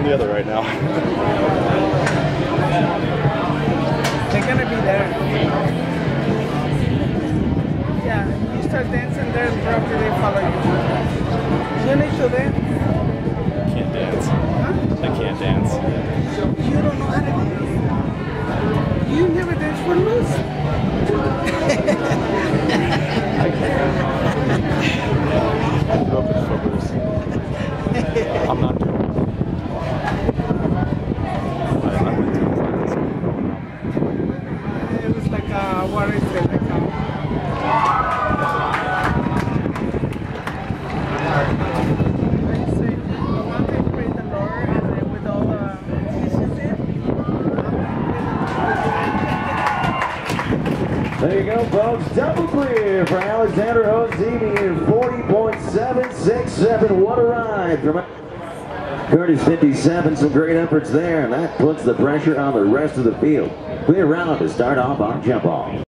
the other right now. They're gonna be there. Yeah, you start dancing there and probably they follow you. You need to dance. Can't dance. Huh? I can't dance. You don't know how to dance. You never dance for Luz. I can't. I grew up in Footloose. I'm not doing it. I went to private school growing up. It was like what is it? Like I say, one day praise the Lord and then with all the musicians in. There you go, folks. Double clear for Alexander Ozimi in 40.767. What a ride from Curtis 57. Some great efforts there, and that puts the pressure on the rest of the field. Clear round to start off on jump off.